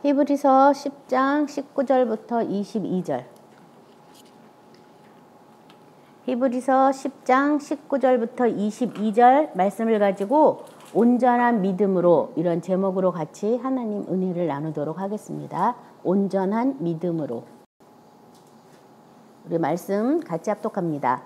히브리서 10장 19절부터 22절. 히브리서 10장 19절부터 22절 말씀을 가지고 온전한 믿음으로, 이런 제목으로 같이 하나님 은혜를 나누도록 하겠습니다. 온전한 믿음으로. 우리 말씀 같이 합독합니다.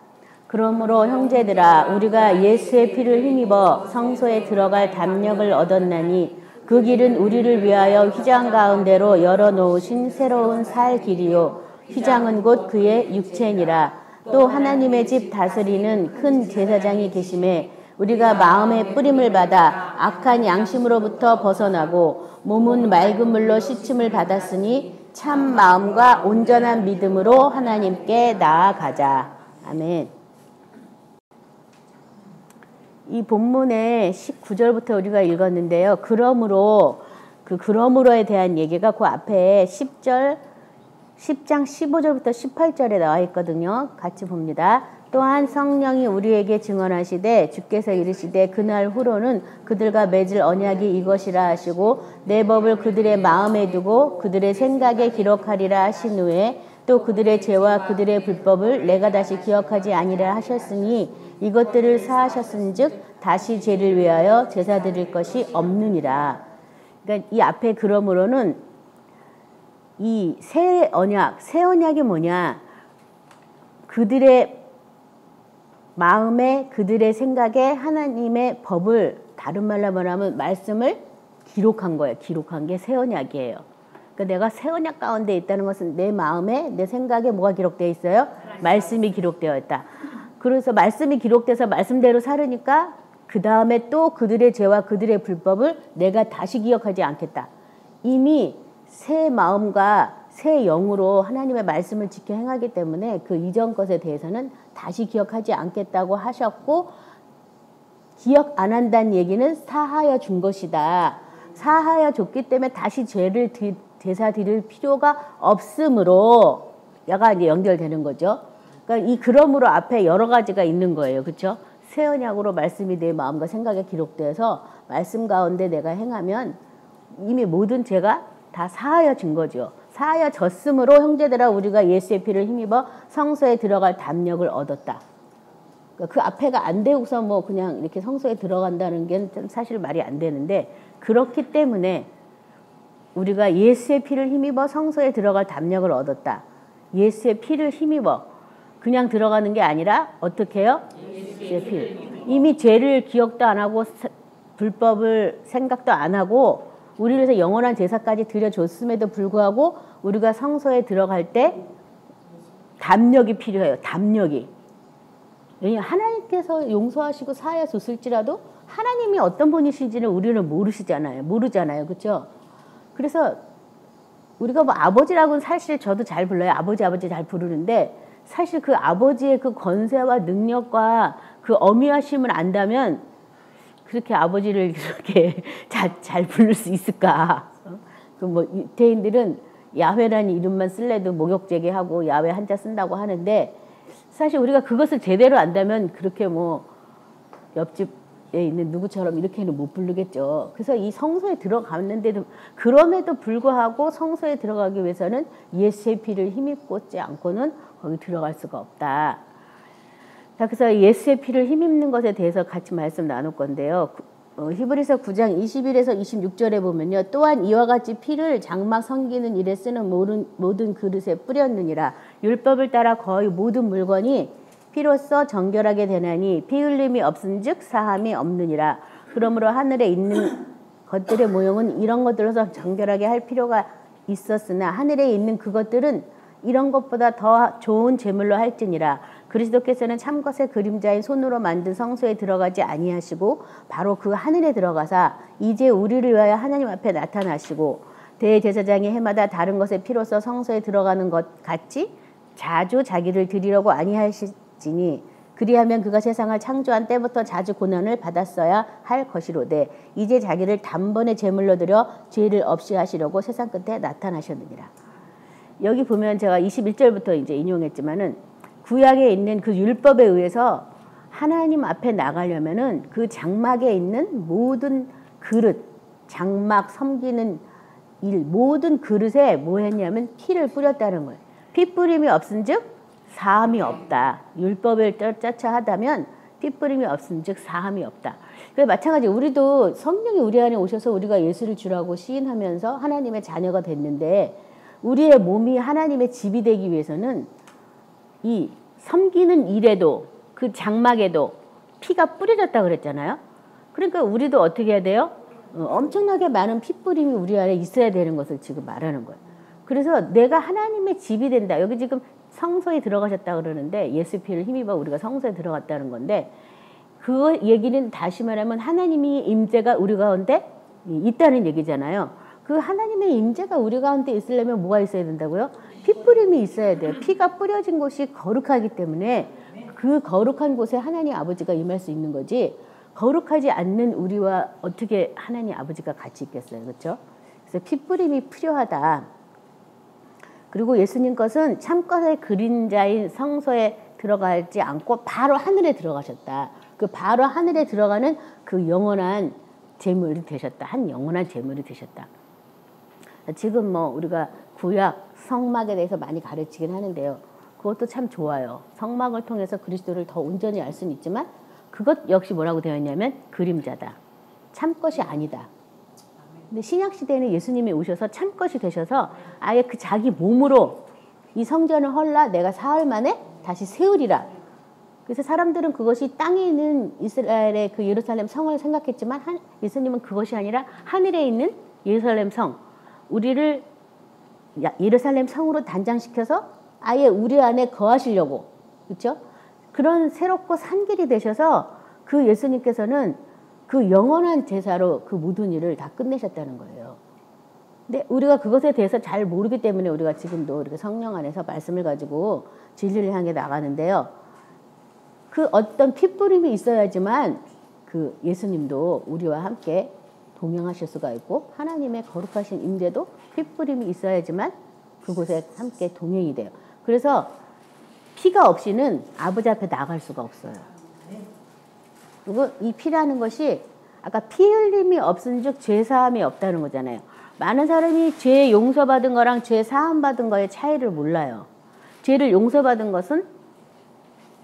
그러므로 형제들아, 우리가 예수의 피를 힘입어 성소에 들어갈 담력을 얻었나니 그 길은 우리를 위하여 휘장 가운데로 열어놓으신 새로운 살 길이요, 휘장은 곧 그의 육체니라. 또 하나님의 집 다스리는 큰 제사장이 계심에 우리가 마음의 뿌림을 받아 악한 양심으로부터 벗어나고 몸은 맑은 물로 씻음을 받았으니 참 마음과 온전한 믿음으로 하나님께 나아가자. 아멘. 이 본문의 19절부터 우리가 읽었는데요. 그러므로, 그러므로에 대한 얘기가 그 앞에 10장 15절부터 18절에 나와 있거든요. 같이 봅니다. 또한 성령이 우리에게 증언하시되 주께서 이르시되 그날 후로는 그들과 맺을 언약이 이것이라 하시고 내 법을 그들의 마음에 두고 그들의 생각에 기록하리라 하신 후에 또 그들의 죄와 그들의 불법을 내가 다시 기억하지 아니라 하셨으니 이것들을 사하셨은즉 다시 죄를 위하여 제사 드릴 것이 없느니라. 그러니까 이 앞에 그러므로는 이 새 언약이 뭐냐? 그들의 마음에, 그들의 생각에 하나님의 법을, 다른 말로 말하면 말씀을 기록한 거예요. 기록한 게 새 언약이에요. 그러니까 내가 새 언약 가운데 있다는 것은 내 마음에, 내 생각에 뭐가 기록되어 있어요? 말씀이 기록되어 있다. 그래서 말씀이 기록돼서 말씀대로 살으니까 그 다음에 또 그들의 죄와 그들의 불법을 내가 다시 기억하지 않겠다. 이미 새 마음과 새 영으로 하나님의 말씀을 지켜 행하기 때문에 그 이전 것에 대해서는 다시 기억하지 않겠다고 하셨고, 기억 안 한다는 얘기는 사하여 준 것이다. 사하여 줬기 때문에 다시 제사 드릴 필요가 없으므로 야가 이제 연결되는 거죠. 그러니까 이 그러므로 앞에 여러 가지가 있는 거예요. 그렇죠? 새 언약으로 말씀이 내 마음과 생각에 기록돼서 말씀 가운데 내가 행하면 이미 모든 죄가 다 사하여진 거죠. 사하여졌으므로 형제들아, 우리가 예수의 피를 힘입어 성소에 들어갈 담력을 얻었다. 그러니까 그 앞에가 안 되고서 뭐 그냥 이렇게 성소에 들어간다는 게 사실 말이 안 되는데, 그렇기 때문에 우리가 예수의 피를 힘입어 성소에 들어갈 담력을 얻었다. 예수의 피를 힘입어 그냥 들어가는 게 아니라 어떻게 해요? 예수의 피. 이미 죄를 기억도 안 하고 불법을 생각도 안 하고 우리를 위해서 영원한 제사까지 드려줬음에도 불구하고 우리가 성소에 들어갈 때 담력이 필요해요. 담력이. 왜냐하면 하나님께서 용서하시고 사하여 줬을지라도 하나님이 어떤 분이신지는 우리는 모르잖아요. 그렇죠? 그래서 우리가 뭐 아버지라고는 사실 저도 잘 불러요. 아버지 잘 부르는데 사실 그 아버지의 그 권세와 능력과 그 어미하심을 안다면 그렇게 아버지를 그렇게 잘 부를 수 있을까? 그 뭐 유태인들은 야훼라는 이름만 쓸래도 목욕제게하고 야훼 한자 쓴다고 하는데, 사실 우리가 그것을 제대로 안다면 그렇게 뭐 옆집에 있는 누구처럼 이렇게는 못 부르겠죠. 그래서 이 성소에 들어갔는데도, 그럼에도 불구하고 성소에 들어가기 위해서는 예수의 피를 힘입지 않고는 거기 들어갈 수가 없다. 자, 그래서 예수의 피를 힘입는 것에 대해서 같이 말씀 나눌 건데요. 히브리서 9장 21에서 26절에 보면요. 또한 이와 같이 피를 장막 섬기는 일에 쓰는 모든 그릇에 뿌렸느니라. 율법을 따라 거의 모든 물건이 피로써 정결하게 되나니 피 흘림이 없은즉 사함이 없느니라. 그러므로 하늘에 있는 것들의 모형은 이런 것들로서 정결하게 할 필요가 있었으나 하늘에 있는 그것들은 이런 것보다 더 좋은 제물로 할지니라. 그리스도께서는 참것의 그림자인 손으로 만든 성소에 들어가지 아니하시고 바로 그 하늘에 들어가사 이제 우리를 위하여 하나님 앞에 나타나시고 대제사장이 해마다 다른 것의 피로써 성소에 들어가는 것 같이 자주 자기를 드리려고 아니하시지니 그리하면 그가 세상을 창조한 때부터 자주 고난을 받았어야 할 것이로되 이제 자기를 단번에 제물로 드려 죄를 없이 하시려고 세상 끝에 나타나셨느니라. 여기 보면 제가 21절부터 이제 인용했지만은 구약에 있는 그 율법에 의해서 하나님 앞에 나가려면은 그 장막에 있는 모든 그릇, 장막 섬기는 모든 그릇에 뭐 했냐면 피를 뿌렸다는 거예요. 피 뿌림이 없은즉 사함이 없다. 율법을 쫓아하다면 피 뿌림이 없은즉 사함이 없다. 그래 마찬가지 우리도 성령이 우리 안에 오셔서 우리가 예수를 주라고 시인하면서 하나님의 자녀가 됐는데 우리의 몸이 하나님의 집이 되기 위해서는 이 섬기는 일에도 그 장막에도 피가 뿌려졌다 그랬잖아요. 그러니까 우리도 어떻게 해야 돼요? 엄청나게 많은 피 뿌림이 우리 안에 있어야 되는 것을 지금 말하는 거예요. 그래서 내가 하나님의 집이 된다. 여기 지금 성소에 들어가셨다 그러는데 예수 피를 힘입어 우리가 성소에 들어갔다는 건데 그 얘기는 다시 말하면 하나님이 임재가 우리 가운데 있다는 얘기잖아요. 그 하나님의 임재가 우리 가운데 있으려면 뭐가 있어야 된다고요? 피 뿌림이 있어야 돼요. 피가 뿌려진 곳이 거룩하기 때문에 그 거룩한 곳에 하나님 아버지가 임할 수 있는 거지 거룩하지 않는 우리와 어떻게 하나님 아버지가 같이 있겠어요. 그렇죠? 그래서 피 뿌림이 필요하다. 그리고 예수님 것은 참것의 그림자인 성소에 들어가지 않고 바로 하늘에 들어가셨다. 그 바로 하늘에 들어가는 그 영원한 재물이 되셨다. 한 영원한 재물이 되셨다. 지금 뭐 우리가 구약 성막에 대해서 많이 가르치긴 하는데요. 그것도 참 좋아요. 성막을 통해서 그리스도를 더 온전히 알 수는 있지만 그것 역시 뭐라고 되어 있냐면 그림자다. 참것이 아니다. 근데 신약시대에는 예수님이 오셔서 참것이 되셔서 아예 그 자기 몸으로 이 성전을 헐라 내가 사흘 만에 다시 세우리라. 그래서 사람들은 그것이 땅에 있는 이스라엘의 그 예루살렘 성을 생각했지만 예수님은 그것이 아니라 하늘에 있는 예루살렘 성, 우리를 예루살렘 성으로 단장시켜서 아예 우리 안에 거하시려고, 그렇죠? 그런 새롭고 산 길이 되셔서 그 예수님께서는 그 영원한 제사로 그 모든 일을 다 끝내셨다는 거예요. 근데 우리가 그것에 대해서 잘 모르기 때문에 우리가 지금도 이렇게 성령 안에서 말씀을 가지고 진리를 향해 나가는데요. 그 어떤 핏부림이 있어야지만 그 예수님도 우리와 함께 동행하실 수가 있고 하나님의 거룩하신 임재도 핏부림이 있어야지만 그곳에 함께 동행이 돼요. 그래서 피가 없이는 아버지 앞에 나갈 수가 없어요. 그리고 이 피라는 것이 아까 피 흘림이 없은즉 죄 사함이 없다는 거잖아요. 많은 사람이 죄 용서받은 거랑 죄 사함 받은 거의 차이를 몰라요. 죄를 용서받은 것은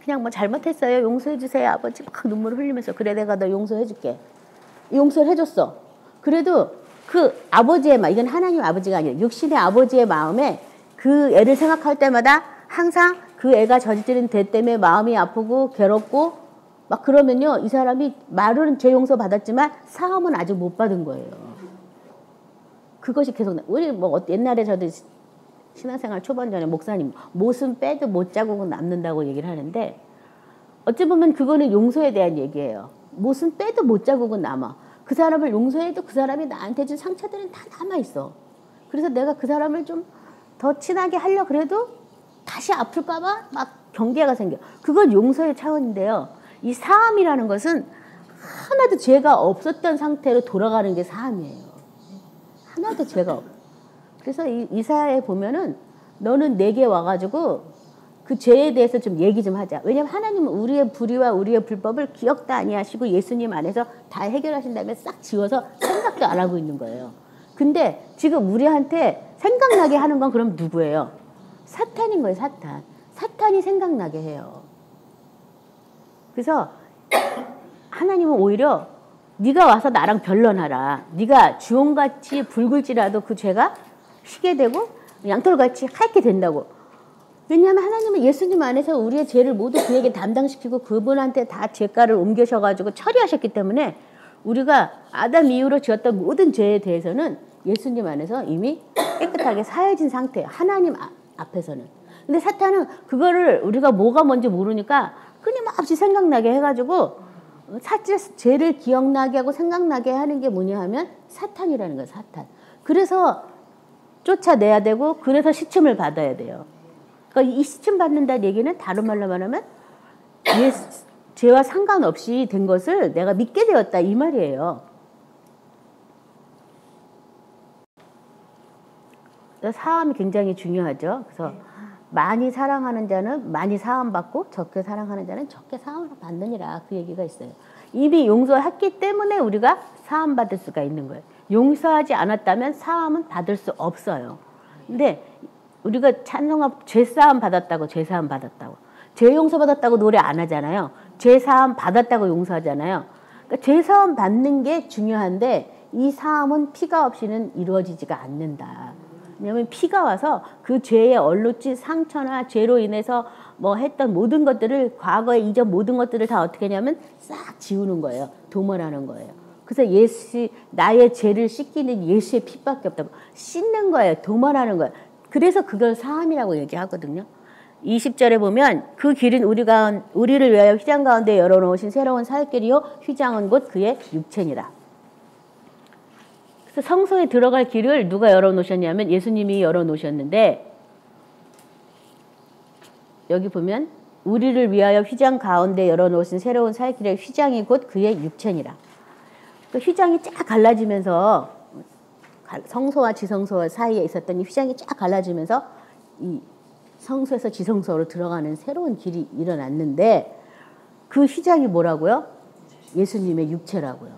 그냥 뭐 잘못했어요. 용서해 주세요. 아버지 막 눈물을 흘리면서 그래 내가 너 용서해 줄게. 용서를 해줬어. 그래도 그 아버지의 마음, 이건 하나님 아버지가 아니라 육신의 아버지의 마음에 그 애를 생각할 때마다 항상 그 애가 저지른 죄 때문에 마음이 아프고 괴롭고 막 그러면요. 이 사람이 말은 죄 용서 받았지만 사함은 아직 못 받은 거예요. 그것이 계속 우리 뭐 옛날에 저도 신앙생활 초반 전에 목사님 못은 빼도 못 자국은 남는다고 얘기를 하는데 어찌 보면 그거는 용서에 대한 얘기예요. 못은 빼도 못 자국은 남아. 그 사람을 용서해도 그 사람이 나한테 준 상처들은 다 남아있어. 그래서 내가 그 사람을 좀 더 친하게 하려고 그래도 다시 아플까 봐 막 경계가 생겨. 그건 용서의 차원인데요. 이 사함이라는 것은 하나도 죄가 없었던 상태로 돌아가는 게 사함이에요. 하나도 죄가 없어. 그래서 이사야에 보면은 너는 내게 와가지고 그 죄에 대해서 좀 얘기 좀 하자. 왜냐면 하나님은 우리의 불의와 우리의 불법을 기억도 아니하시고 예수님 안에서 다 해결하신 다음에 싹 지워서 생각도 안 하고 있는 거예요. 근데 지금 우리한테 생각나게 하는 건 그럼 누구예요? 사탄인 거예요. 사탄. 사탄이 생각나게 해요. 그래서 하나님은 오히려 네가 와서 나랑 변론하라. 네가 주홍같이 붉을지라도 그 죄가 희게 되고 양털같이 하얗게 된다고. 왜냐하면 하나님은 예수님 안에서 우리의 죄를 모두 그에게 담당시키고 그분한테 다 죄가를 옮겨셔가지고 처리하셨기 때문에 우리가 아담 이후로 지었던 모든 죄에 대해서는 예수님 안에서 이미 깨끗하게 사해진 상태예요. 하나님 앞에서는. 근데 사탄은 그거를 우리가 뭐가 뭔지 모르니까 끊임없이 생각나게 해가지고 죄를 기억나게 하고 생각나게 하는 게 뭐냐 하면 사탄이라는 거예요. 사탄. 그래서 쫓아내야 되고 그래서 시침을 받아야 돼요. 그러니까 이 시침 받는다는 얘기는 다른 말로 말하면 죄와 상관없이 된 것을 내가 믿게 되었다 이 말이에요. 사함이 굉장히 중요하죠. 그래서 많이 사랑하는 자는 많이 사함받고 적게 사랑하는 자는 적게 사함을 받느니라 그 얘기가 있어요. 이미 용서했기 때문에 우리가 사함받을 수가 있는 거예요. 용서하지 않았다면 사함은 받을 수 없어요. 근데 우리가 찬송하고 죄사함 받았다고 죄사함 받았다고 죄 용서 받았다고 노래 안 하잖아요. 죄사함 받았다고 용서하잖아요. 그러니까 죄사함 받는 게 중요한데 이 사함은 피가 없이는 이루어지지가 않는다. 왜냐하면 피가 와서 그 죄의 얼룩진 상처나 죄로 인해서 뭐 했던 모든 것들을 과거에 이전 모든 것들을 다 어떻게 하냐면 싹 지우는 거예요. 도말하는 거예요. 그래서 나의 죄를 씻기는 예수의 피밖에 없다고 씻는 거예요. 도말하는 거예요. 그래서 그걸 사함이라고 얘기하거든요. 20절에 보면 그 길은 우리를 위하여 휘장 가운데 열어놓으신 새로운 살길이요 휘장은 곧 그의 육체니라. 그래서 성소에 들어갈 길을 누가 열어놓으셨냐면 예수님이 열어놓으셨는데 여기 보면 우리를 위하여 휘장 가운데 열어놓으신 새로운 살길의 휘장이 곧 그의 육체니라. 그 휘장이 쫙 갈라지면서 성소와 지성소 사이에 있었던 이 휘장이 쫙 갈라지면서 이 성소에서 지성소로 들어가는 새로운 길이 일어났는데 그 휘장이 뭐라고요? 예수님의 육체라고요.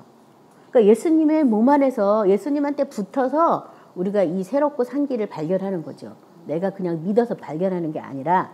그러니까 예수님의 몸 안에서 예수님한테 붙어서 우리가 이 새롭고 산 길을 발견하는 거죠. 내가 그냥 믿어서 발견하는 게 아니라.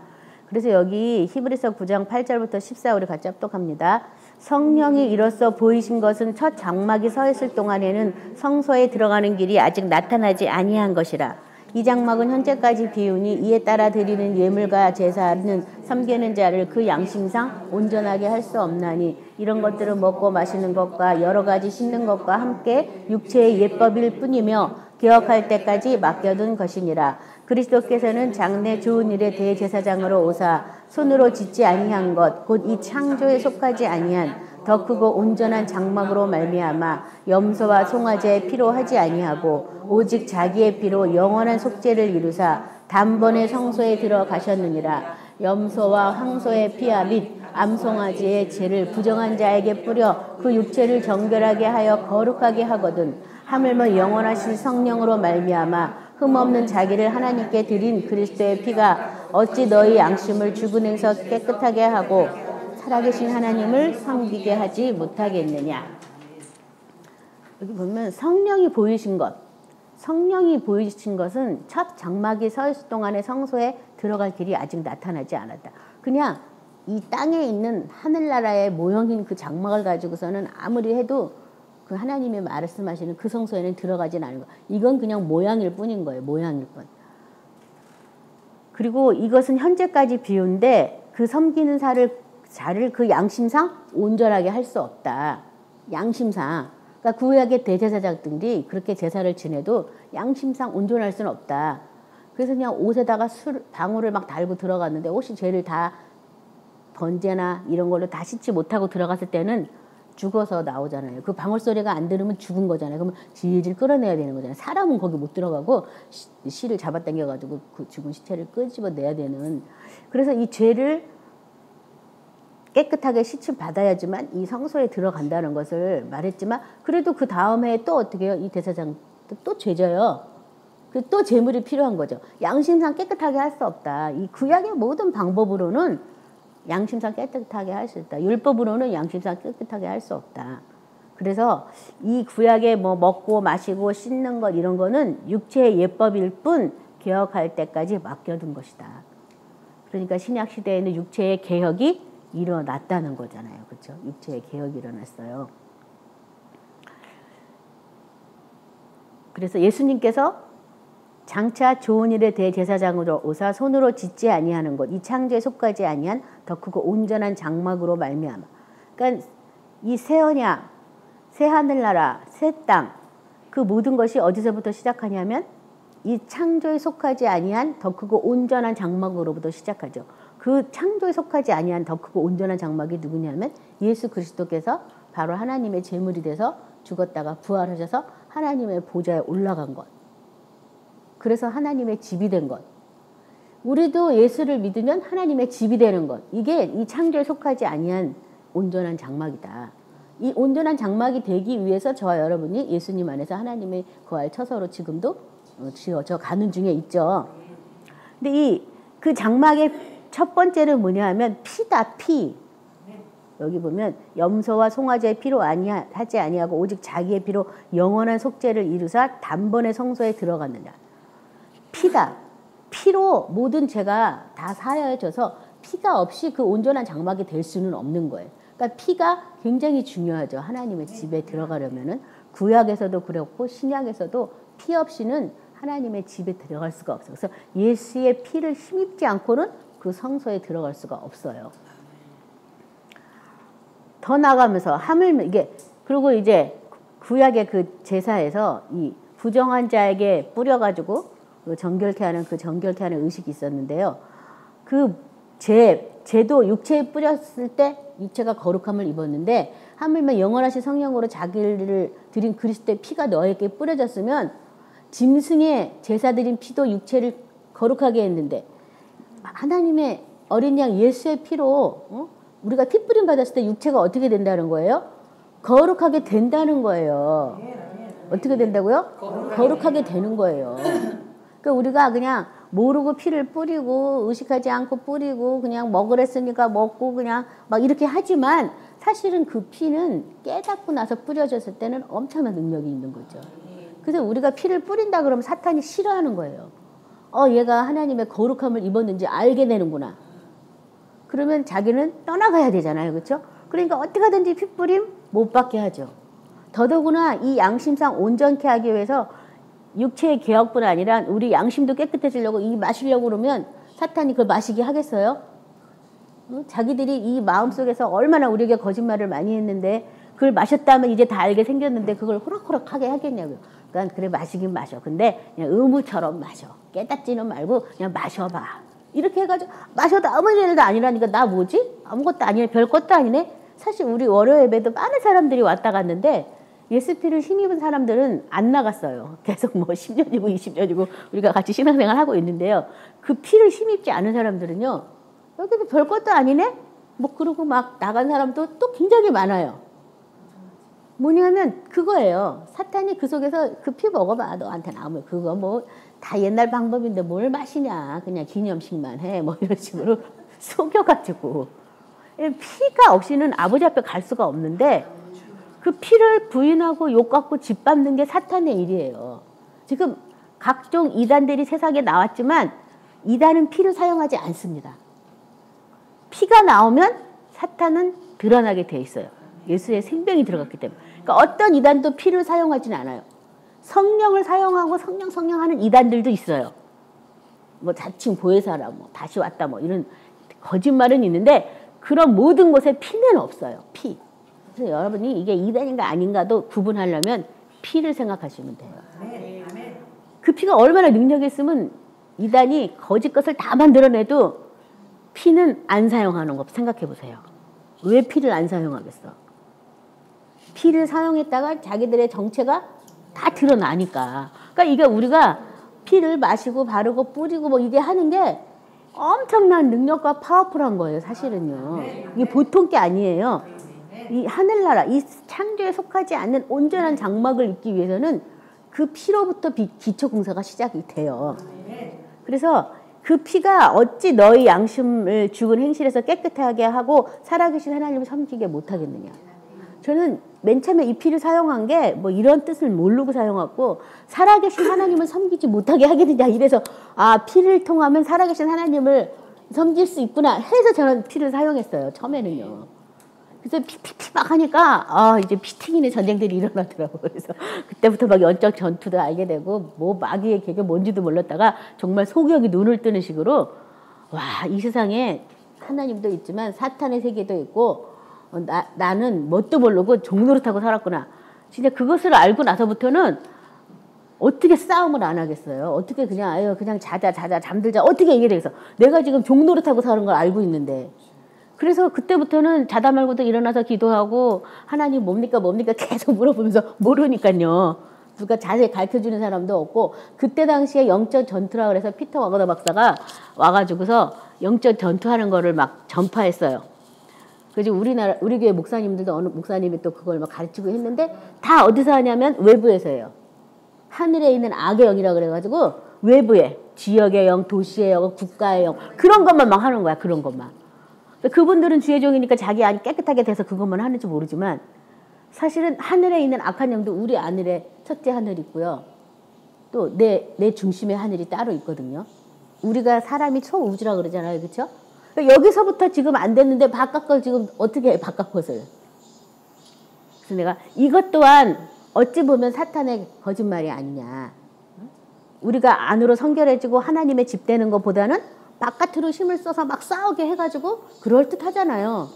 그래서 여기 히브리서 9장 8절부터 14 우리 같이 합독합니다. 성령이 이로써 보이신 것은 첫 장막이 서 있을 동안에는 성소에 들어가는 길이 아직 나타나지 아니한 것이라. 이 장막은 현재까지 비우니 이에 따라 드리는 예물과 제사는 섬기는 자를 그 양심상 온전하게 할 수 없나니 이런 것들은 먹고 마시는 것과 여러 가지 씻는 것과 함께 육체의 예법일 뿐이며 기억할 때까지 맡겨둔 것이니라. 그리스도께서는 장래 좋은 일의 대제사장으로 오사 손으로 짓지 아니한 것 곧 이 창조에 속하지 아니한 더 크고 온전한 장막으로 말미암아 염소와 송아지의 피로 하지 아니하고 오직 자기의 피로 영원한 속죄를 이루사 단번에 성소에 들어가셨느니라. 염소와 황소의 피와 및 암송아지의 죄를 부정한 자에게 뿌려 그 육체를 정결하게 하여 거룩하게 하거든 하물며 영원하신 성령으로 말미암아 흠없는 자기를 하나님께 드린 그리스도의 피가 어찌 너희 양심을 죽은 에서 깨끗하게 하고 살아계신 하나님을 섬기게 하지 못하겠느냐. 여기 보면 성령이 보이신 것은 첫 장막이 서 있을 동안에 성소에 들어갈 길이 아직 나타나지 않았다. 그냥 이 땅에 있는 하늘나라의 모형인 그 장막을 가지고서는 아무리 해도 그 하나님의 말씀하시는 그 성소에는 들어가진 않은 거. 이건 그냥 모양일 뿐인 거예요. 모양일 뿐. 그리고 이것은 현재까지 비운데 그 섬기는 자를 그 양심상 온전하게 할 수 없다. 양심상. 그러니까 구약의 대제사장들이 그렇게 제사를 지내도 양심상 온전할 수는 없다. 그래서 그냥 옷에다가 방울을 막 달고 들어갔는데 혹시 죄를 다 번제나 이런 걸로 다 씻지 못하고 들어갔을 때는 죽어서 나오잖아요. 그 방울 소리가 안 들으면 죽은 거잖아요. 그러면 질질 끌어내야 되는 거잖아요. 사람은 거기 못 들어가고 실을 잡아당겨가지고 그 죽은 시체를 끄집어내야 되는. 그래서 이 죄를 깨끗하게 씻임 받아야지만 이 성소에 들어간다는 것을 말했지만 그래도 그 다음에 또 어떻게 해요? 이 대사장 또 죄져요. 또 제물이 필요한 거죠. 양심상 깨끗하게 할 수 없다. 이 구약의 모든 방법으로는 양심상 깨끗하게 할 수 있다. 율법으로는 양심상 깨끗하게 할 수 없다. 그래서 이 구약에 뭐 먹고 마시고 씻는 것 이런 거는 육체의 예법일 뿐 개혁할 때까지 맡겨둔 것이다. 그러니까 신약 시대에는 육체의 개혁이 일어났다는 거잖아요. 그렇죠? 육체의 개혁이 일어났어요. 그래서 예수님께서 장차 좋은 일에 대제사장으로 오사 손으로 짓지 아니하는 것 이 창조에 속하지 아니한 더 크고 온전한 장막으로 말미암아. 그러니까 이 새 언약, 새 하늘나라, 새 땅 그 모든 것이 어디서부터 시작하냐면 이 창조에 속하지 아니한 더 크고 온전한 장막으로부터 시작하죠. 그 창조에 속하지 아니한 더 크고 온전한 장막이 누구냐면 예수 그리스도께서 바로 하나님의 제물이 돼서 죽었다가 부활하셔서 하나님의 보좌에 올라간 것. 그래서 하나님의 집이 된 것. 우리도 예수를 믿으면 하나님의 집이 되는 것. 이게 이 창조에 속하지 아니한 온전한 장막이다. 이 온전한 장막이 되기 위해서 저와 여러분이 예수님 안에서 하나님의 거할 처소로 지금도 지어져 가는 중에 있죠. 근데 그 장막의 첫 번째는 뭐냐 하면 피다, 피. 여기 보면 염소와 송아지의 피로 하지 아니하고 오직 자기의 피로 영원한 속죄를 이루사 단번에 성소에 들어갔느냐. 피다. 피로 모든 죄가 다 사하여져서 피가 없이 그 온전한 장막이 될 수는 없는 거예요. 그러니까 피가 굉장히 중요하죠. 하나님의 집에 들어가려면은 구약에서도 그렇고 신약에서도 피 없이는 하나님의 집에 들어갈 수가 없어요. 그래서 예수의 피를 힘입지 않고는 그 성소에 들어갈 수가 없어요. 더 나가면서 하물며 이게 그리고 이제 구약의 그 제사에서 이 부정한 자에게 뿌려가지고 그 정결케 하는 의식이 있었는데요. 그 죄도 육체에 뿌렸을 때 육체가 거룩함을 입었는데 하물며 영원하신 성령으로 자기를 드린 그리스도의 피가 너에게 뿌려졌으면 짐승의 제사 드린 피도 육체를 거룩하게 했는데 하나님의 어린 양 예수의 피로 우리가 피 뿌림 받았을 때 육체가 어떻게 된다는 거예요? 거룩하게 된다는 거예요. 어떻게 된다고요? 거룩하게 되는 거예요. 그러니까 우리가 그냥 모르고 피를 뿌리고 의식하지 않고 뿌리고 그냥 먹으랬으니까 먹고 그냥 막 이렇게 하지만 사실은 그 피는 깨닫고 나서 뿌려졌을 때는 엄청난 능력이 있는 거죠. 그래서 우리가 피를 뿌린다 그러면 사탄이 싫어하는 거예요. 얘가 하나님의 거룩함을 입었는지 알게 되는구나. 그러면 자기는 떠나가야 되잖아요. 그렇죠? 그러니까 어떻게 하든지 피 뿌림 못 받게 하죠. 더더구나 이 양심상 온전케 하기 위해서 육체의 개혁뿐 아니라 우리 양심도 깨끗해지려고 이 마시려고 그러면 사탄이 그걸 마시게 하겠어요? 자기들이 이 마음속에서 얼마나 우리에게 거짓말을 많이 했는데 그걸 마셨다면 이제 다 알게 생겼는데 그걸 호락호락하게 하겠냐고요. 그러니까 그래 마시긴 마셔. 근데 그냥 의무처럼 마셔. 깨닫지는 말고 그냥 마셔봐. 이렇게 해가지고 마셔도 아무 일도 아니라니까 나 뭐지? 아무것도 아니네. 별것도 아니네. 사실 우리 월요 예배도 많은 사람들이 왔다 갔는데 예수 피를 힘입은 사람들은 안 나갔어요. 계속 뭐 10년이고 20년이고 우리가 같이 신앙생활 하고 있는데요. 그 피를 힘입지 않은 사람들은요. 여기도 별것도 아니네? 뭐 그러고 막 나간 사람도 또 굉장히 많아요. 뭐냐면 그거예요. 사탄이 그 속에서 그 피 먹어봐. 너한테는 아무 그거 뭐 다 옛날 방법인데 뭘 마시냐. 그냥 기념식만 해. 뭐 이런 식으로 속여가지고. 피가 없이는 아버지 앞에 갈 수가 없는데 그 피를 부인하고 욕받고 짓밟는 게 사탄의 일이에요. 지금 각종 이단들이 세상에 나왔지만 이단은 피를 사용하지 않습니다. 피가 나오면 사탄은 드러나게 돼 있어요. 예수의 생명이 들어갔기 때문에. 그러니까 어떤 이단도 피를 사용하지는 않아요. 성령을 사용하고 성령 하는 이단들도 있어요. 뭐 자칭 보혜사라 뭐 다시 왔다 뭐 이런 거짓말은 있는데 그런 모든 곳에 피는 없어요. 피. 그래서 여러분이 이게 이단인가 아닌가도 구분하려면 피를 생각하시면 돼요. 그 피가 얼마나 능력이 있으면 이단이 거짓 것을 다 만들어내도 피는 안 사용하는 거 생각해 보세요. 왜 피를 안 사용하겠어? 피를 사용했다가 자기들의 정체가 다 드러나니까. 그러니까 이게 우리가 피를 마시고 바르고 뿌리고 뭐 이게 하는 게 엄청난 능력과 파워풀한 거예요. 사실은요. 이게 보통 게 아니에요. 이 하늘나라, 이 창조에 속하지 않는 온전한 장막을 입기 위해서는 그 피로부터 기초 공사가 시작이 돼요. 그래서 그 피가 어찌 너희 양심을 죽은 행실에서 깨끗하게 하고 살아계신 하나님을 섬기게 못하겠느냐. 저는 맨 처음에 이 피를 사용한 게 뭐 이런 뜻을 모르고 사용했고 살아계신 하나님을 섬기지 못하게 하겠느냐 이래서 아 피를 통하면 살아계신 하나님을 섬길 수 있구나 해서 저는 피를 사용했어요. 처음에는요. 그래서 피 막 하니까 아 이제 피튀기는 전쟁들이 일어나더라고요. 그래서 그때부터 막 영적 전투도 알게 되고 뭐 마귀의 계획이 뭔지도 몰랐다가 정말 소경이 눈을 뜨는 식으로 와 이 세상에 하나님도 있지만 사탄의 세계도 있고 나는 뭣도 모르고 종노릇하고 살았구나. 진짜 그것을 알고 나서부터는 어떻게 싸움을 안 하겠어요. 어떻게 그냥 그냥 자자 잠들자 어떻게 얘기를 해서 내가 지금 종노릇하고 사는 걸 알고 있는데 그래서 그때부터는 자다 말고도 일어나서 기도하고 하나님 뭡니까 계속 물어보면서 모르니까요. 누가 자세히 가르쳐주는 사람도 없고 그때 당시에 영적 전투라 그래서 피터 와거더 박사가 와가지고서 영적 전투하는 거를 막 전파했어요. 그래서 우리 교회 목사님들도 어느 목사님이 또 그걸 막 가르치고 했는데 다 어디서 하냐면 외부에서 해요. 하늘에 있는 악의 영이라 그래가지고 외부에 지역의 영, 도시의 영, 국가의 영 그런 것만 막 하는 거야. 그런 것만. 그분들은 주의 종이니까 자기 안이 깨끗하게 돼서 그것만 하는지 모르지만 사실은 하늘에 있는 악한 영도 우리 하늘에 첫째 하늘이 있고요. 또 내 중심의 하늘이 따로 있거든요. 우리가 사람이 초우주라 그러잖아요. 그렇죠? 여기서부터 지금 안 됐는데 바깥 걸 지금 어떻게 해? 바깥 것을. 그래서 내가 이것 또한 어찌 보면 사탄의 거짓말이 아니냐. 우리가 안으로 성결해지고 하나님의 집 되는 것보다는 바깥으로 힘을 써서 막 싸우게 해가지고 그럴듯하잖아요.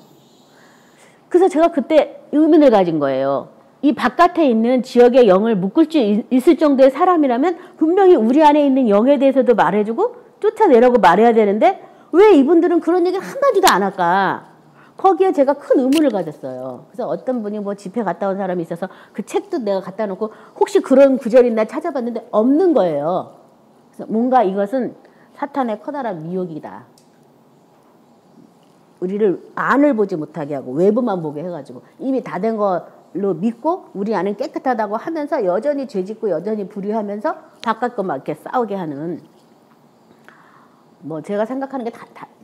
그래서 제가 그때 의문을 가진 거예요. 이 바깥에 있는 지역의 영을 묶을 수 있을 정도의 사람이라면 분명히 우리 안에 있는 영에 대해서도 말해주고 쫓아내라고 말해야 되는데 왜 이분들은 그런 얘기를 한마디도 안 할까? 거기에 제가 큰 의문을 가졌어요. 그래서 어떤 분이 뭐 집회 갔다 온 사람이 있어서 그 책도 내가 갖다 놓고 혹시 그런 구절이 있나 찾아봤는데 없는 거예요. 그래서 뭔가 이것은 사탄의 커다란 미혹이다. 우리를 안을 보지 못하게 하고 외부만 보게 해가지고 이미 다 된 걸로 믿고 우리 안은 깨끗하다고 하면서 여전히 죄짓고 여전히 불의하면서 바깥 것만 이렇게 싸우게 하는 뭐 제가 생각하는 게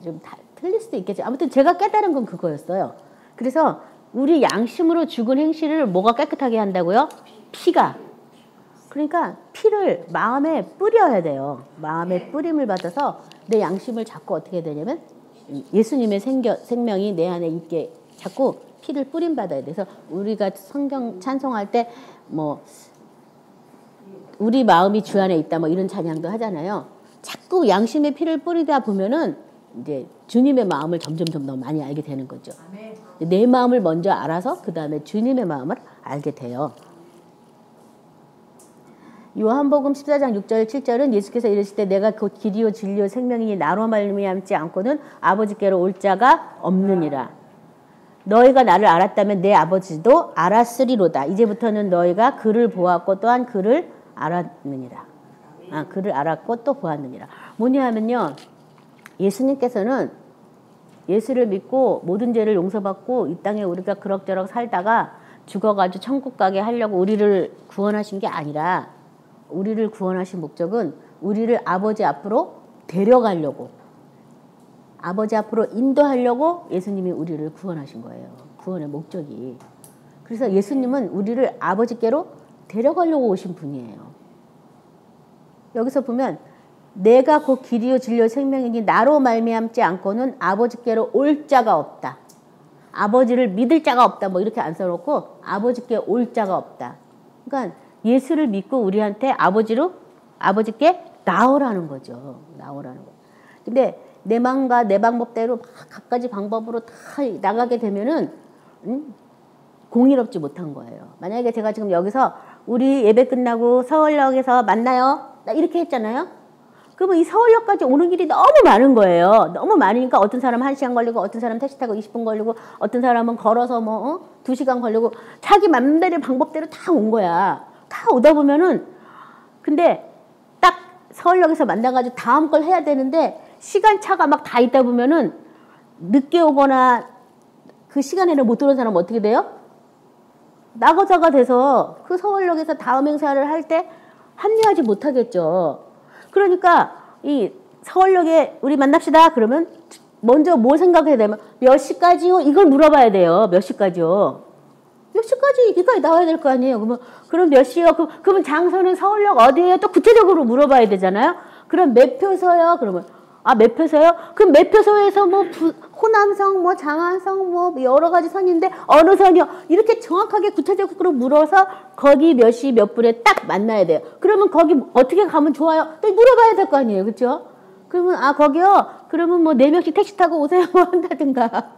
좀 틀릴 수도 있겠지. 아무튼 제가 깨달은 건 그거였어요. 그래서 우리 양심으로 죽은 행실을 뭐가 깨끗하게 한다고요? 피가. 그러니까 피를 마음에 뿌려야 돼요. 마음에 뿌림을 받아서 내 양심을 자꾸 어떻게 되냐면 예수님의 생명이 내 안에 있게 자꾸 피를 뿌림 받아야 돼. 그래서 우리가 성경 찬송할 때 뭐 우리 마음이 주 안에 있다 뭐 이런 찬양도 하잖아요. 자꾸 양심의 피를 뿌리다 보면은 이제 주님의 마음을 점점 더 많이 알게 되는 거죠. 내 마음을 먼저 알아서 그 다음에 주님의 마음을 알게 돼요. 요한복음 14장 6절 7절은 예수께서 이르실 때 내가 곧 길이요 진리요 생명이니 나로 말미암지 않고는 아버지께로 올 자가 없느니라. 너희가 나를 알았다면 내 아버지도 알았으리로다. 이제부터는 너희가 그를 보았고 또한 그를 알았느니라. 그를 알았고 또 보았느니라. 뭐냐 하면요. 예수님께서는 예수를 믿고 모든 죄를 용서받고 이 땅에 우리가 그럭저럭 살다가 죽어가지고 천국 가게 하려고 우리를 구원하신 게 아니라 우리를 구원하신 목적은 우리를 아버지 앞으로 데려가려고 아버지 앞으로 인도하려고 예수님이 우리를 구원하신 거예요. 구원의 목적이. 그래서 예수님은 우리를 아버지께로 데려가려고 오신 분이에요. 여기서 보면 내가 곧 길이요 진리요 생명이니 나로 말미암지 않고는 아버지께로 올 자가 없다. 아버지를 믿을 자가 없다. 뭐 이렇게 안 써놓고 아버지께 올 자가 없다. 그러니까 예수를 믿고 우리한테 아버지께 나오라는 거죠. 나오라는 거. 근데 내 마음과 내 방법대로 막 갖가지 방법으로 다 나가게 되면은 공의롭지 못한 거예요. 만약에 제가 지금 여기서 우리 예배 끝나고 서울역에서 만나요. 이렇게 했잖아요. 그러면 이 서울역까지 오는 길이 너무 많은 거예요. 너무 많으니까 어떤 사람은 1시간 걸리고 어떤 사람은 택시 타고 20분 걸리고 어떤 사람은 걸어서 2시간 걸리고 자기 맘대로 방법대로 다 온 거야. 다 오다 보면은 근데 딱 서울역에서 만나가지고 다음 걸 해야 되는데 시간차가 막 다 있다 보면은 늦게 오거나 그 시간에는 못 들어온 사람은 어떻게 돼요? 낙오자가 돼서 그 서울역에서 다음 행사를 할 때 합류하지 못하겠죠. 그러니까 이 서울역에 우리 만납시다 그러면 먼저 뭘 생각해야 되면 몇 시까지요? 이걸 물어봐야 돼요. 몇 시까지요? 몇 시까지 여기까지 나와야 될 거 아니에요. 그럼 몇 시요? 그러면 장소는 서울역 어디예요? 또 구체적으로 물어봐야 되잖아요. 그럼 몇 표서요? 그러면 몇 표서요? 그럼 몇 표소에서 뭐 호남성, 뭐 장안성, 뭐 여러 가지 선인데 어느 선이요? 이렇게 정확하게 구체적으로 물어서 거기 몇 시 몇 분에 딱 만나야 돼요. 그러면 거기 어떻게 가면 좋아요? 또 물어봐야 될 거 아니에요, 그렇죠? 그러면 거기요? 그러면 뭐 4명씩 택시 타고 오세요 한다든가.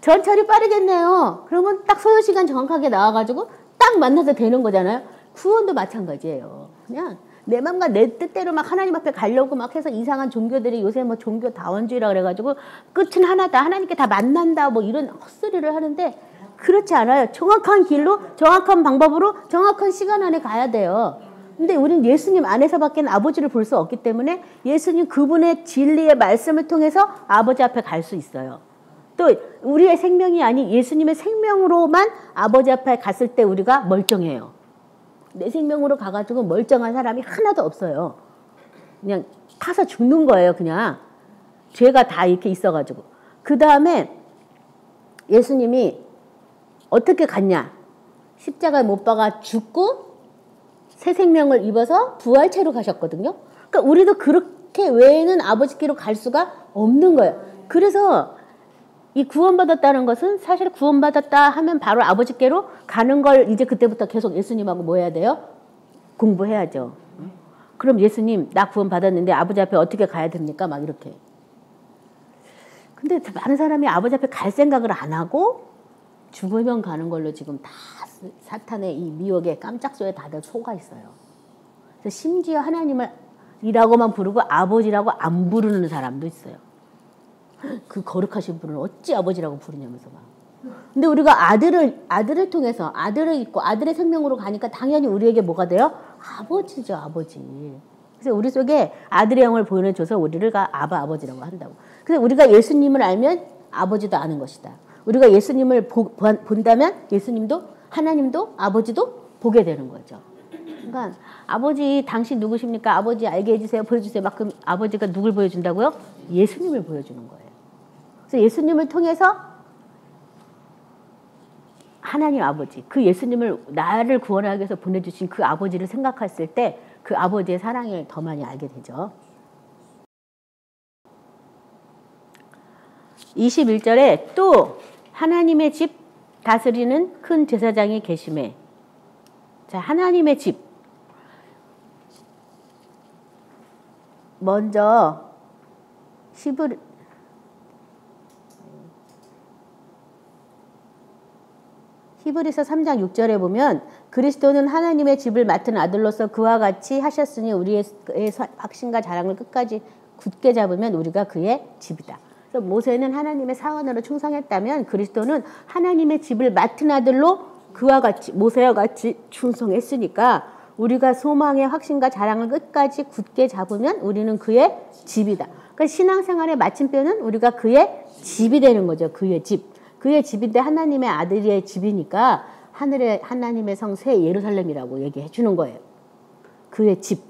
전철이 빠르겠네요. 그러면 딱 소요 시간 정확하게 나와가지고 딱 만나서 되는 거잖아요. 구원도 마찬가지예요. 그냥. 내 맘과 내 뜻대로 막 하나님 앞에 가려고 막 해서 이상한 종교들이 요새 뭐 종교 다원주의라 그래가지고 끝은 하나다. 하나님께 다 만난다. 뭐 이런 헛소리를 하는데 그렇지 않아요. 정확한 길로, 정확한 방법으로, 정확한 시간 안에 가야 돼요. 근데 우리는 예수님 안에서밖에 아버지를 볼 수 없기 때문에 예수님 그분의 진리의 말씀을 통해서 아버지 앞에 갈 수 있어요. 또 우리의 생명이 아닌 예수님의 생명으로만 아버지 앞에 갔을 때 우리가 멀쩡해요. 내 생명으로 가가지고 멀쩡한 사람이 하나도 없어요. 그냥 타서 죽는 거예요, 그냥. 죄가 다 이렇게 있어가지고. 그 다음에 예수님이 어떻게 갔냐? 십자가에 못 박아 죽고 새 생명을 입어서 부활체로 가셨거든요. 그러니까 우리도 그렇게 외에는 아버지께로 갈 수가 없는 거예요. 그래서 이 구원받았다는 것은 사실 구원받았다 하면 바로 아버지께로 가는 걸 이제 그때부터 계속 예수님하고 뭐 해야 돼요? 공부해야죠. 그럼 예수님 나 구원받았는데 아버지 앞에 어떻게 가야 됩니까? 막 이렇게. 근데 많은 사람이 아버지 앞에 갈 생각을 안 하고 죽으면 가는 걸로 지금 다 사탄의 이 미혹에 깜짝소에 다들 속아 있어요. 그래서 심지어 하나님을 이라고만 부르고 아버지라고 안 부르는 사람도 있어요. 그 거룩하신 분을 어찌 아버지라고 부르냐면서 막. 근데 우리가 아들을 통해서 아들을 입고 아들의 생명으로 가니까 당연히 우리에게 뭐가 돼요? 아버지죠, 아버지. 그래서 우리 속에 아들의 영을 보여줘서 우리를 아버지라고 한다고. 그래서 우리가 예수님을 알면 아버지도 아는 것이다. 우리가 예수님을 본다면 예수님도 하나님도 아버지도 보게 되는 거죠. 그러니까 아버지 당신 누구십니까? 아버지 알게 해주세요. 보여주세요. 막 그럼 아버지가 누굴 보여준다고요? 예수님을 보여주는 거예요. 그래서 예수님을 통해서 하나님 아버지, 그 예수님을 나를 구원하기 위해서 보내주신 그 아버지를 생각했을 때 그 아버지의 사랑을 더 많이 알게 되죠. 21절에 또 하나님의 집 다스리는 큰 제사장이 계심에. 자, 하나님의 집. 먼저 히브리서 3장 6절에 보면 그리스도는 하나님의 집을 맡은 아들로서 그와 같이 하셨으니 우리의 확신과 자랑을 끝까지 굳게 잡으면 우리가 그의 집이다. 그래서 모세는 하나님의 사원으로 충성했다면 그리스도는 하나님의 집을 맡은 아들로 그와 같이 모세와 같이 충성했으니까 우리가 소망의 확신과 자랑을 끝까지 굳게 잡으면 우리는 그의 집이다. 그러니까 신앙생활의 마침표는 우리가 그의 집이 되는 거죠. 그의 집. 그의 집인데 하나님의 아들의 집이니까 하늘의 하나님의 성 새 예루살렘이라고 얘기해 주는 거예요. 그의 집.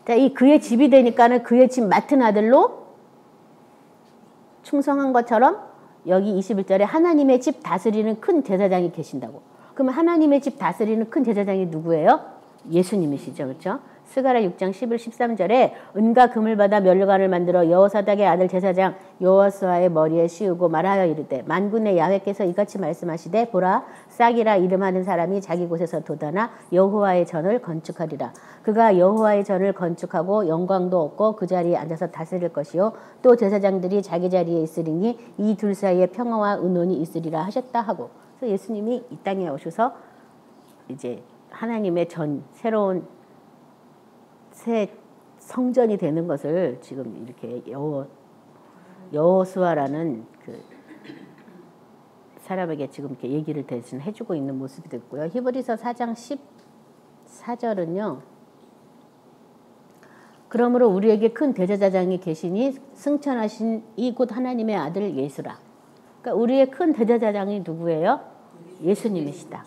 자, 이 그의 집이 되니까는 그의 집 맡은 아들로 충성한 것처럼 여기 21절에 하나님의 집 다스리는 큰 제사장이 계신다고. 그러면 하나님의 집 다스리는 큰 제사장이 누구예요? 예수님이시죠. 그렇죠? 스가랴 6장 11, 13절에 은과 금을 받아 멸관을 만들어 여호사닥의 아들 제사장 여호수아의 머리에 씌우고 말하여 이르되 만군의 야훼께서 이같이 말씀하시되 보라 싹이라 이름하는 사람이 자기 곳에서 돋아나 여호와의 전을 건축하리라. 그가 여호와의 전을 건축하고 영광도 얻고 그 자리에 앉아서 다스릴 것이요 또 제사장들이 자기 자리에 있으리니 이 둘 사이에 평화와 의논이 있으리라 하셨다 하고. 그래서 예수님이 이 땅에 오셔서 이제 하나님의 전 새로운 새 성전이 되는 것을 지금 이렇게 여호수아라는 그 사람에게 지금 이렇게 얘기를 대신 해주고 있는 모습이 됐고요. 히브리서 4장 14절은요. 그러므로 우리에게 큰 대제사장이 계시니 승천하신 이 곧 하나님의 아들 예수라. 그러니까 우리의 큰 대제사장이 누구예요? 예수님이시다.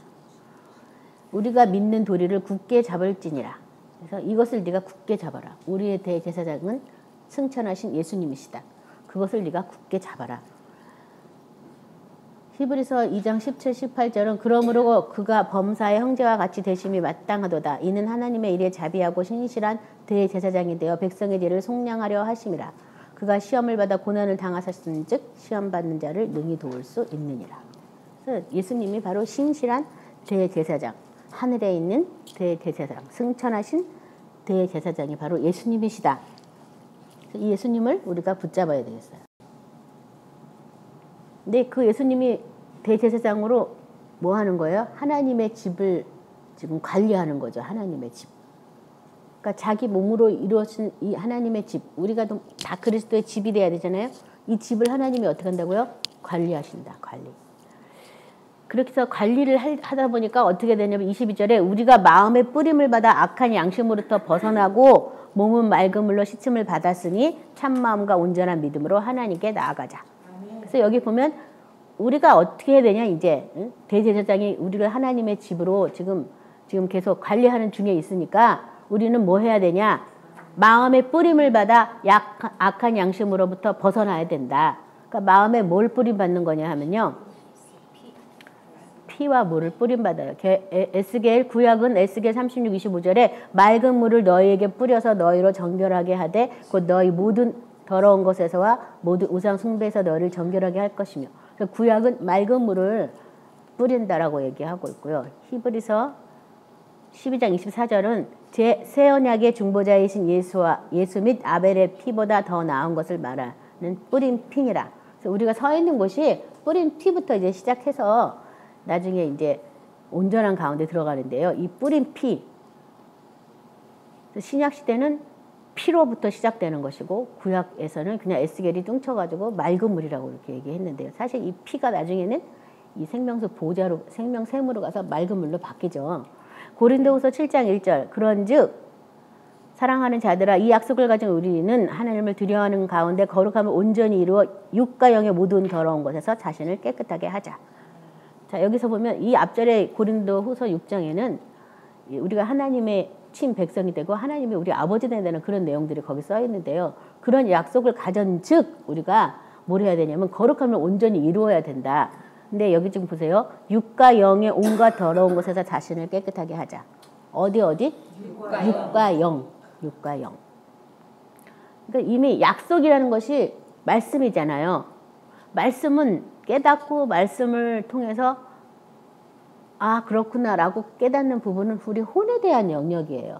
우리가 믿는 도리를 굳게 잡을지니라. 그래서 이것을 네가 굳게 잡아라. 우리의 대제사장은 승천하신 예수님이시다. 그것을 네가 굳게 잡아라. 히브리서 2장 17, 18절은 그러므로 그가 범사의 형제와 같이 되심이 마땅하도다. 이는 하나님의 일에 자비하고 신실한 대제사장이 되어 백성의 죄를 속량하려 하심이라. 그가 시험을 받아 고난을 당하셨은즉 시험 받는 자를 능히 도울 수 있느니라. 그래서 예수님이 바로 신실한 대제사장. 하늘에 있는 대제사장, 승천하신 대제사장이 바로 예수님이시다. 이 예수님을 우리가 붙잡아야 되겠어요. 근데 그 예수님이 대제사장으로 뭐 하는 거예요? 하나님의 집을 지금 관리하는 거죠. 하나님의 집. 그러니까 자기 몸으로 이루어진 이 하나님의 집, 우리가 다 그리스도의 집이 돼야 되잖아요. 이 집을 하나님이 어떻게 한다고요? 관리하신다. 관리. 그렇게 해서 관리를 하다 보니까 어떻게 되냐면 22절에 우리가 마음의 뿌림을 받아 악한 양심으로부터 벗어나고 몸은 맑은 물로 씻음을 받았으니 참마음과 온전한 믿음으로 하나님께 나아가자. 그래서 여기 보면 우리가 어떻게 해야 되냐 이제 대제사장이 우리를 하나님의 집으로 지금 계속 관리하는 중에 있으니까 우리는 뭐 해야 되냐? 마음의 뿌림을 받아 악한 양심으로부터 벗어나야 된다. 그러니까 마음에 뭘 뿌림받는 거냐 하면요. 피와 물을 뿌림받아요. 에스겔 구약은 에스겔 36, 25절에 맑은 물을 너희에게 뿌려서 너희로 정결하게 하되 곧 너희 모든 더러운 것에서와 모든 우상 숭배에서 너희를 정결하게 할 것이며. 구약은 맑은 물을 뿌린다라고 얘기하고 있고요. 히브리서 12장 24절은 제 새 언약의 중보자이신 예수 및 아벨의 피보다 더 나은 것을 말하는 뿌린 피니라. 그래서 우리가 서 있는 곳이 뿌린 피부터 이제 시작해서 나중에 이제 온전한 가운데 들어가는데요. 이 뿌린 피, 신약 시대는 피로부터 시작되는 것이고 구약에서는 그냥 에스겔이 뚱쳐가지고 맑은 물이라고 이렇게 얘기했는데요. 사실 이 피가 나중에는 이 생명수 보좌로 생명샘으로 가서 맑은 물로 바뀌죠. 고린도후서 7장 1절 그런즉 사랑하는 자들아 이 약속을 가진 우리는 하나님을 두려워하는 가운데 거룩함을 온전히 이루어 육과 영의 모든 더러운 것에서 자신을 깨끗하게 하자. 자, 여기서 보면 이 앞절에 고린도후서 6장에는 우리가 하나님의 친 백성이 되고 하나님이 우리 아버지 된다는 그런 내용들이 거기 써 있는데요. 그런 약속을 가진즉 우리가 뭘 해야 되냐면 거룩함을 온전히 이루어야 된다. 근데 여기 좀 보세요. 육과 영의 온갖 더러운 것에서 자신을 깨끗하게 하자. 어디? 육과 영. 육과 영. 그러니까 이미 약속이라는 것이 말씀이잖아요. 말씀은 깨닫고 말씀을 통해서 아 그렇구나라고 깨닫는 부분은 우리 혼에 대한 영역이에요.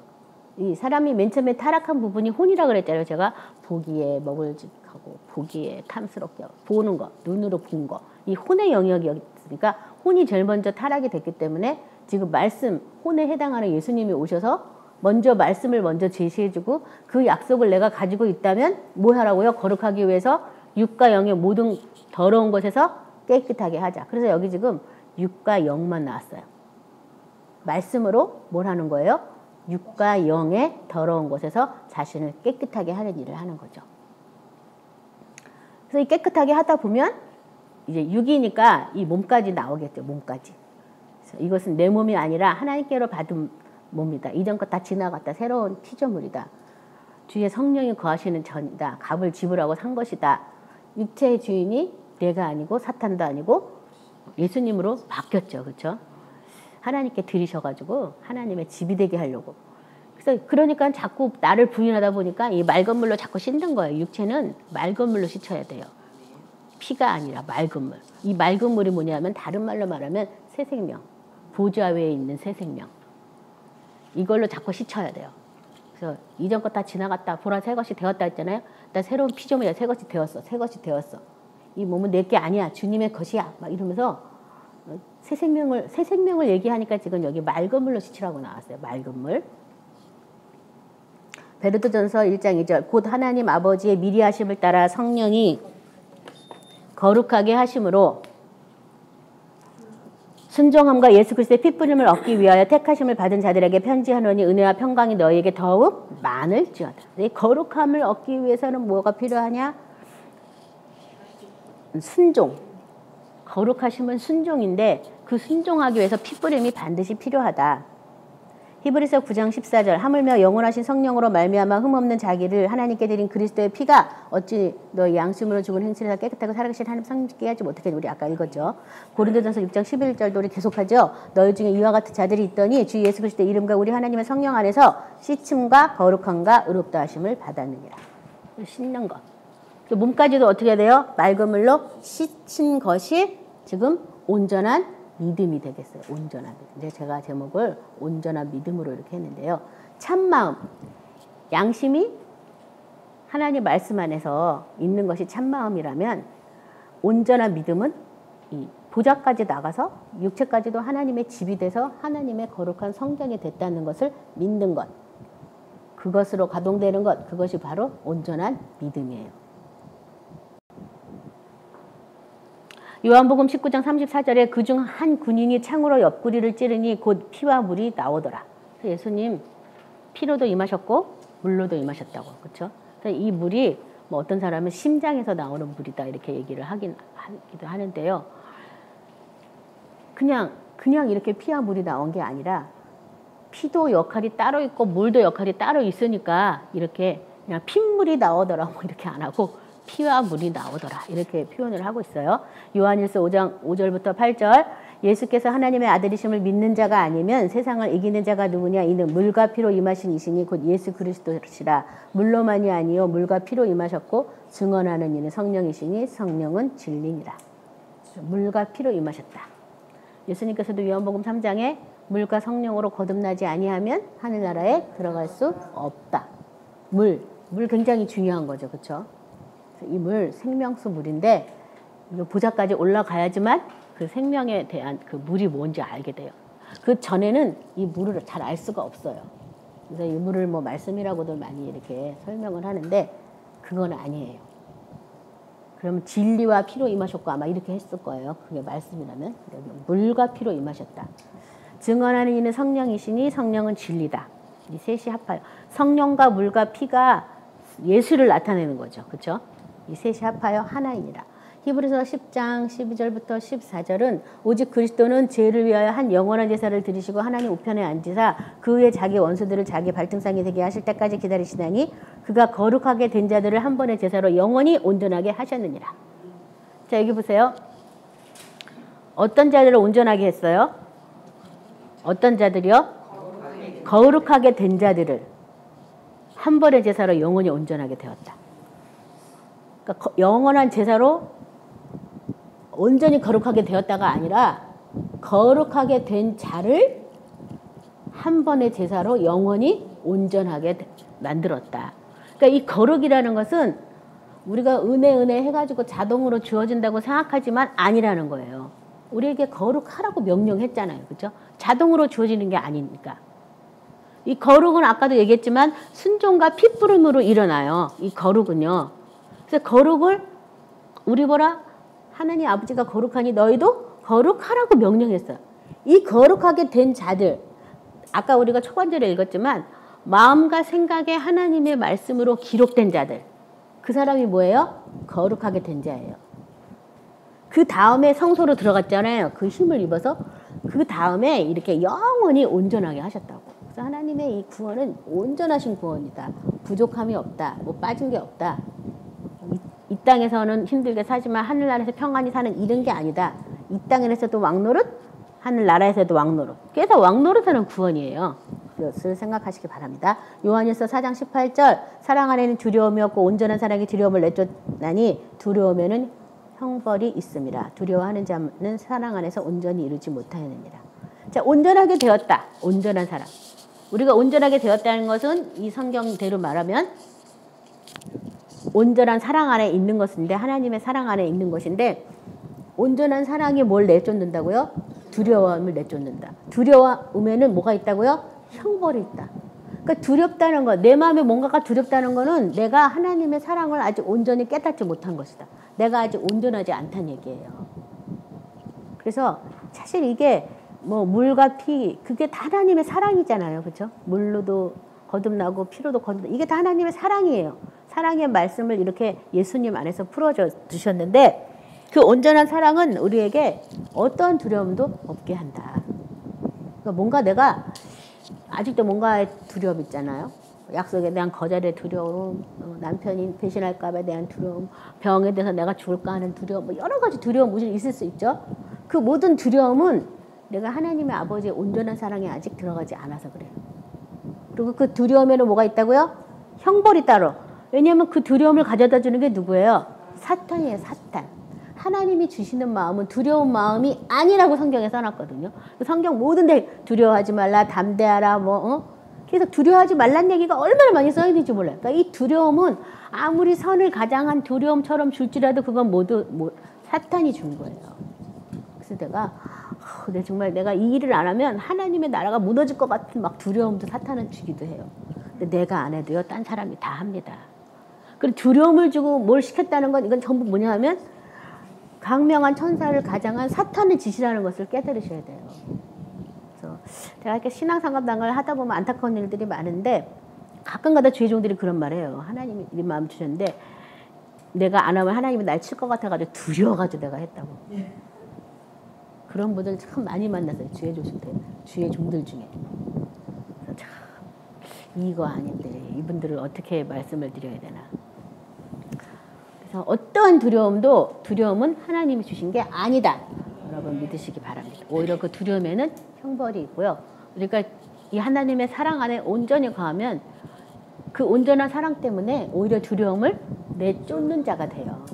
이 사람이 맨 처음에 타락한 부분이 혼이라 그랬잖아요. 제가 보기에 먹을직하고 보기에 탐스럽게 보는 거, 눈으로 본 거. 이 혼의 영역이었으니까 혼이 제일 먼저 타락이 됐기 때문에 지금 말씀, 혼에 해당하는 예수님이 오셔서 먼저 말씀을 먼저 제시해주고 그 약속을 내가 가지고 있다면 뭐 하라고요? 거룩하기 위해서 육과 영의 모든 더러운 것에서 깨끗하게 하자. 그래서 여기 지금 육과 영만 나왔어요. 말씀으로 뭘 하는 거예요? 육과 영의 더러운 곳에서 자신을 깨끗하게 하는 일을 하는 거죠. 그래서 이 깨끗하게 하다 보면 이제 육이니까 이 몸까지 나오겠죠. 몸까지. 그래서 이것은 내 몸이 아니라 하나님께로 받은 몸이다. 이전 것 다 지나갔다. 새로운 피조물이다. 주의 성령이 거하시는 전이다. 값을 지불하고 산 것이다. 육체의 주인이 내가 아니고 사탄도 아니고 예수님으로 바뀌었죠. 그렇죠? 하나님께 드리셔가지고 하나님의 집이 되게 하려고. 그래서 그러니까 자꾸 나를 부인하다 보니까 이 맑은 물로 자꾸 씻는 거예요. 육체는 맑은 물로 씻어야 돼요. 피가 아니라 맑은 물. 이 맑은 물이 뭐냐면 다른 말로 말하면 새 생명. 보좌 위에 있는 새 생명. 이걸로 자꾸 씻어야 돼요. 그래서 이전 것 다 지나갔다. 보라 새 것이 되었다 했잖아요. 나 새로운 피조물이야. 새 것이 되었어. 새 것이 되었어. 이 몸은 내 게 아니야. 주님의 것이야. 막 이러면서 새 생명을 얘기하니까 지금 여기 맑은 물로 씻으라고 나왔어요. 맑은 물. 베드로전서 1장 2절 곧 하나님 아버지의 미리 하심을 따라 성령이 거룩하게 하심으로 순종함과 예수 그리스도의 핏부림을 얻기 위하여 택하심을 받은 자들에게 편지하노니 은혜와 평강이 너희에게 더욱 많을지어다. 이 거룩함을 얻기 위해서는 뭐가 필요하냐? 순종. 거룩하심은 순종인데 그 순종하기 위해서 핏부림이 반드시 필요하다. 히브리서 9장 14절 하물며 영원하신 성령으로 말미암아 흠없는 자기를 하나님께 드린 그리스도의 피가 어찌 너희 양심으로 죽은 행실에서 깨끗하고 살아계신 하나님 성령께 하지 못하게 우리 아까 읽었죠. 고린도전서 6장 11절도 우리 계속하죠. 너희 중에 이와 같은 자들이 있더니 주 예수 그리스도의 이름과 우리 하나님의 성령 안에서 씻음과 거룩함과 의롭다 하심을 받았느니라. 씻는 것. 몸까지도 어떻게 해야 돼요? 맑은 물로 씻은 것이 지금 온전한 믿음이 되겠어요. 온전한 믿음. 이제 제가 제목을 온전한 믿음으로 이렇게 했는데요. 참마음, 양심이 하나님 말씀 안에서 있는 것이 참마음이라면 온전한 믿음은 이 보좌까지 나가서 육체까지도 하나님의 집이 돼서 하나님의 거룩한 성전이 됐다는 것을 믿는 것. 그것으로 가동되는 것. 그것이 바로 온전한 믿음이에요. 요한복음 19장 34절에 그중 한 군인이 창으로 옆구리를 찌르니 곧 피와 물이 나오더라. 예수님 피로도 임하셨고 물로도 임하셨다고. 그렇죠? 이 물이 뭐 어떤 사람은 심장에서 나오는 물이다 이렇게 얘기를 하기도 하는데요. 그냥 이렇게 피와 물이 나온 게 아니라 피도 역할이 따로 있고 물도 역할이 따로 있으니까 이렇게 그냥 핏물이 나오더라고 이렇게 안 하고 피와 물이 나오더라 이렇게 표현을 하고 있어요. 요한일서 5장 5절부터 8절 예수께서 하나님의 아들이심을 믿는 자가 아니면 세상을 이기는 자가 누구냐 이는 물과 피로 임하신 이시니 곧 예수 그리스도시라. 물로만이 아니요 물과 피로 임하셨고 증언하는 이는 성령이시니 성령은 진리니라. 물과 피로 임하셨다. 예수님께서도 요한복음 3장에 물과 성령으로 거듭나지 아니하면 하늘나라에 들어갈 수 없다. 물 굉장히 중요한 거죠. 그렇죠? 이 물 생명수 물인데 보좌까지 올라가야지만 그 생명에 대한 그 물이 뭔지 알게 돼요. 그 전에는 이 물을 잘 알 수가 없어요. 그래서 이 물을 뭐 말씀이라고도 많이 이렇게 설명을 하는데 그건 아니에요. 그러면 진리와 피로 임하셨고 아마 이렇게 했을 거예요. 그게 말씀이라면 물과 피로 임하셨다. 증언하는 이는 성령이시니 성령은 진리다. 이 셋이 합하여 성령과 물과 피가 예수를 나타내는 거죠. 그렇죠? 이 셋이 합하여 하나이니라. 히브리서 10장 12절부터 14절은 오직 그리스도는 죄를 위하여 한 영원한 제사를 드리시고 하나님 우편에 앉으사 그 후에 자기 원수들을 자기 발등상이 되게 하실 때까지 기다리시다니 그가 거룩하게 된 자들을 한 번의 제사로 영원히 온전하게 하셨느니라. 자 여기 보세요. 어떤 자들을 온전하게 했어요? 어떤 자들이요? 거룩하게 된 자들을 한 번의 제사로 영원히 온전하게 되었다. 그러니까 영원한 제사로 온전히 거룩하게 되었다가 아니라 거룩하게 된 자를 한 번의 제사로 영원히 온전하게 만들었다. 그러니까 이 거룩이라는 것은 우리가 은혜 해가지고 자동으로 주어진다고 생각하지만 아니라는 거예요. 우리에게 거룩하라고 명령했잖아요. 그렇죠? 자동으로 주어지는 게 아니니까. 이 거룩은 아까도 얘기했지만 순종과 핏부름으로 일어나요. 이 거룩은요. 그래서 거룩을 우리 보라 하나님 아버지가 거룩하니 너희도 거룩하라고 명령했어요. 이 거룩하게 된 자들 아까 우리가 초반절에 읽었지만 마음과 생각에 하나님의 말씀으로 기록된 자들 그 사람이 뭐예요? 거룩하게 된 자예요. 그 다음에 성소로 들어갔잖아요. 그 힘을 입어서 그 다음에 이렇게 영원히 온전하게 하셨다고. 그래서 하나님의 이 구원은 온전하신 구원이다. 부족함이 없다. 뭐 빠진 게 없다. 이 땅에서는 힘들게 사지만 하늘나라에서 평안히 사는 이런 게 아니다. 이 땅에서도 왕노릇, 하늘나라에서도 왕노릇. 그래서 왕노릇하는 구원이에요. 그것을 생각하시기 바랍니다. 요한일서 4장 18절 사랑 안에는 두려움이 없고 온전한 사랑이 두려움을 내쫓나니 두려움에는 형벌이 있습니다. 두려워하는 자는 사랑 안에서 온전히 이루지 못하느니라. 자, 온전하게 되었다. 온전한 사랑. 우리가 온전하게 되었다는 것은 이 성경대로 말하면 온전한 사랑 안에 있는 것인데 하나님의 사랑 안에 있는 것인데 온전한 사랑이 뭘 내쫓는다고요? 두려움을 내쫓는다. 두려움에는 뭐가 있다고요? 형벌이 있다. 그러니까 두렵다는 거, 내 마음에 뭔가가 두렵다는 거는 내가 하나님의 사랑을 아직 온전히 깨닫지 못한 것이다. 내가 아직 온전하지 않다는 얘기예요. 그래서 사실 이게 뭐 물과 피 그게 다 하나님의 사랑이잖아요. 그렇죠? 물로도 거듭나고 피로도 거듭나고 이게 다 하나님의 사랑이에요. 사랑의 말씀을 이렇게 예수님 안에서 풀어줘 주셨는데 그 온전한 사랑은 우리에게 어떠한 두려움도 없게 한다. 그러니까 뭔가 내가 아직도 뭔가의 두려움 있잖아요. 약속에 대한 거절의 두려움, 남편이 배신할까 봐 대한 두려움, 병에 대해서 내가 죽을까 하는 두려움, 뭐 여러 가지 두려움 무슨 있을 수 있죠. 그 모든 두려움은 내가 하나님의 아버지의 온전한 사랑에 아직 들어가지 않아서 그래요. 그리고 그 두려움에는 뭐가 있다고요? 형벌이 따로. 왜냐하면 그 두려움을 가져다 주는 게 누구예요? 사탄이에요. 사탄. 하나님이 주시는 마음은 두려운 마음이 아니라고 성경에 써놨거든요. 성경 모든 데 두려워하지 말라, 담대하라, 그래서 두려워하지 말란 얘기가 얼마나 많이 써야 되는지 몰라요. 그러니까 이 두려움은 아무리 선을 가장한 두려움처럼 줄지라도 그건 모두 사탄이 준 거예요. 그래서 정말 내가 이 일을 안 하면 하나님의 나라가 무너질 것 같은 막 두려움도 사탄은 주기도 해요. 근데 내가 안 해도요, 딴 사람이 다 합니다. 그리고 두려움을 주고 뭘 시켰다는 건 이건 전부 뭐냐 하면 강명한 천사를 가장한 사탄의 짓이라는 것을 깨달으셔야 돼요. 그래서 제가 이렇게 신앙상담을 하다 보면 안타까운 일들이 많은데 가끔가다 주의 종들이 그런 말해요. 하나님이 네 마음 주셨는데 내가 안 하면 하나님이 날 칠 것 같아가지고 두려워가지고 내가 했다고. 그런 분들 참 많이 만났어요. 주의 종들 중에. 이거 아닌데 이분들을 어떻게 말씀을 드려야 되나. 그래서 어떠한 두려움은 하나님이 주신 게 아니다. 여러분 믿으시기 바랍니다. 오히려 그 두려움에는 형벌이 있고요. 그러니까 이 하나님의 사랑 안에 온전히 거하면 그 온전한 사랑 때문에 오히려 두려움을 내쫓는 자가 돼요.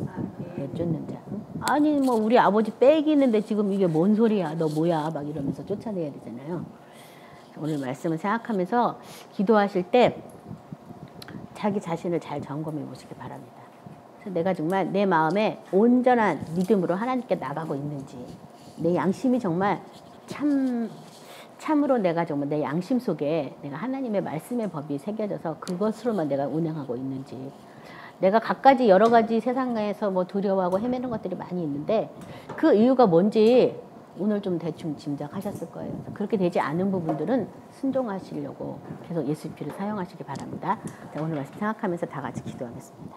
내쫓는 자. 아니 뭐 우리 아버지 빽이 있는데 지금 이게 뭔 소리야. 너 뭐야. 막 이러면서 쫓아내야 되잖아요. 오늘 말씀을 생각하면서 기도하실 때 자기 자신을 잘 점검해 보시기 바랍니다. 그래서 내가 정말 내 마음에 온전한 믿음으로 하나님께 나가고 있는지, 내 양심이 정말 참으로 내가 정말 내 양심 속에 내가 하나님의 말씀의 법이 새겨져서 그것으로만 내가 운행하고 있는지, 내가 갖가지 여러 가지 세상에서 뭐 두려워하고 헤매는 것들이 많이 있는데 그 이유가 뭔지 오늘 좀 대충 짐작하셨을 거예요. 그렇게 되지 않은 부분들은 순종하시려고 계속 예수의 피를 사용하시기 바랍니다. 자, 오늘 말씀 생각하면서 다 같이 기도하겠습니다.